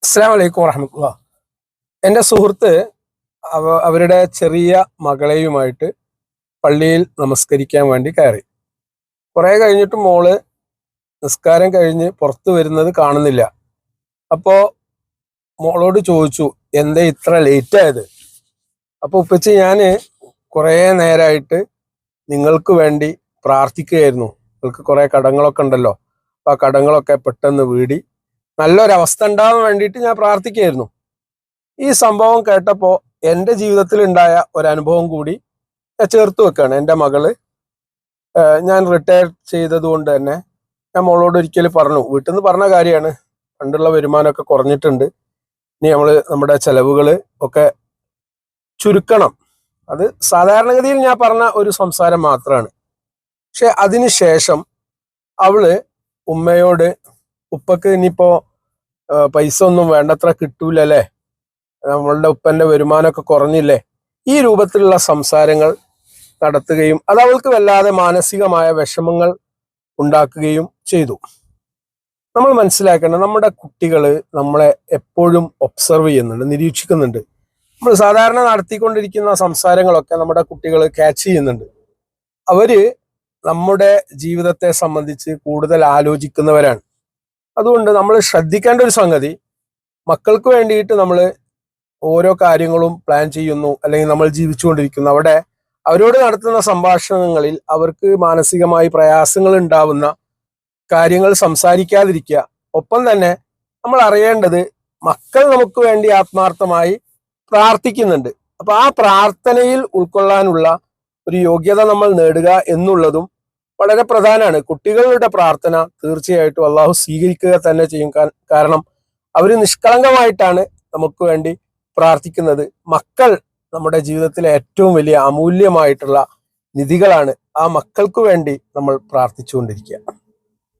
അസ്സലാമു അലൈക്കും വറഹ്മത്തുള്ളാഹി. എൻ്റെ സുഹൃത്ത് അവരുടെ ചെറിയ മകളെയുമായിട്ട് പള്ളിയിൽ നമസ്കരിക്കാൻ വേണ്ടി കയറി. കുറെ കഴിഞ്ഞിട്ട് മോള് നിസ്കാരം കഴിഞ്ഞ് പുറത്തു വരുന്നത് കാണുന്നില്ല. അപ്പോ മോളോട് ചോദിച്ചു, എന്താ ഇത്ര ലേറ്റ് ആയത്? അപ്പൊ ഉപ്പച്ചി, ഞാന് കുറേ നേരമായിട്ട് നിങ്ങൾക്ക് വേണ്ടി പ്രാർത്ഥിക്കുകയായിരുന്നു. നിങ്ങൾക്ക് കുറെ കടങ്ങളൊക്കെ ഉണ്ടല്ലോ, അപ്പൊ ആ കടങ്ങളൊക്കെ പെട്ടെന്ന് വീടി നല്ലൊരവസ്ഥ ഉണ്ടാവാൻ വേണ്ടിയിട്ട് ഞാൻ പ്രാർത്ഥിക്കുകയായിരുന്നു. ഈ സംഭവം കേട്ടപ്പോൾ എൻ്റെ ജീവിതത്തിൽ ഉണ്ടായ ഒരനുഭവം കൂടി ഞാൻ ചേർത്ത് വെക്കുകയാണ്. എൻ്റെ മകള് ഞാൻ റിട്ടയർ ചെയ്തത് കൊണ്ട് തന്നെ ഞാൻ മോളോട് ഒരിക്കൽ പറഞ്ഞു, വീട്ടിൽ നിന്ന് പറഞ്ഞ കാര്യമാണ്, പണ്ടുള്ള വരുമാനമൊക്കെ കുറഞ്ഞിട്ടുണ്ട്, ഇനി നമ്മുടെ ചെലവുകൾ ഒക്കെ ചുരുക്കണം. അത് സാധാരണഗതിയിൽ ഞാൻ പറഞ്ഞ ഒരു സംസാരം മാത്രമാണ്. പക്ഷെ അതിനുശേഷം അവള് ഉമ്മയോട്, ഉപ്പക്ക് ഇനിയിപ്പോ പൈസ ഒന്നും വേണ്ടത്ര കിട്ടൂലല്ലേ, നമ്മളുടെ ഉപ്പന്റെ വരുമാനമൊക്കെ കുറഞ്ഞില്ലേ, ഈ രൂപത്തിലുള്ള സംസാരങ്ങൾ നടത്തുകയും അത് അവൾക്ക് വല്ലാതെ മാനസികമായ വിഷമങ്ങൾ ഉണ്ടാക്കുകയും ചെയ്തു. നമ്മൾ മനസ്സിലാക്കേണ്ടത്, നമ്മുടെ കുട്ടികൾ നമ്മളെ എപ്പോഴും ഒബ്സർവ് ചെയ്യുന്നുണ്ട്, നിരീക്ഷിക്കുന്നുണ്ട്. നമ്മൾ സാധാരണ നടത്തിക്കൊണ്ടിരിക്കുന്ന സംസാരങ്ങളൊക്കെ നമ്മുടെ കുട്ടികൾ ക്യാച്ച് ചെയ്യുന്നുണ്ട്. അവര് നമ്മുടെ ജീവിതത്തെ സംബന്ധിച്ച് കൂടുതൽ ആലോചിക്കുന്നവരാണ്. അതുകൊണ്ട് നമ്മൾ ശ്രദ്ധിക്കേണ്ട ഒരു സംഗതി, മക്കൾക്ക് വേണ്ടിയിട്ട് നമ്മൾ ഓരോ കാര്യങ്ങളും പ്ലാൻ ചെയ്യുന്നു, അല്ലെങ്കിൽ നമ്മൾ ജീവിച്ചുകൊണ്ടിരിക്കുന്നു, അവിടെ അവരോട് നടത്തുന്ന സംഭാഷണങ്ങളിൽ അവർക്ക് മാനസികമായി പ്രയാസങ്ങൾ ഉണ്ടാവുന്ന കാര്യങ്ങൾ സംസാരിക്കാതിരിക്കുക. ഒപ്പം തന്നെ നമ്മൾ അറിയേണ്ടത്, മക്കൾ നമുക്ക് വേണ്ടി ആത്മാർത്ഥമായി പ്രാർത്ഥിക്കുന്നുണ്ട്. അപ്പൊ ആ പ്രാർത്ഥനയിൽ ഉൾക്കൊള്ളാനുള്ള ഒരു യോഗ്യത നമ്മൾ നേടുക എന്നുള്ളതും വളരെ പ്രധാനമാണ്. കുട്ടികളുടെ പ്രാർത്ഥന തീർച്ചയായിട്ടും അള്ളാഹു സ്വീകരിക്കുക തന്നെ ചെയ്യും. കാരണം അവർ നിഷ്കളങ്കമായിട്ടാണ് നമുക്ക് വേണ്ടി പ്രാർത്ഥിക്കുന്നത്. മക്കൾ നമ്മുടെ ജീവിതത്തിലെ ഏറ്റവും വലിയ അമൂല്യമായിട്ടുള്ള നിധികളാണ്. ആ മക്കൾക്ക് വേണ്ടി നമ്മൾ പ്രാർത്ഥിച്ചുകൊണ്ടിരിക്കുക.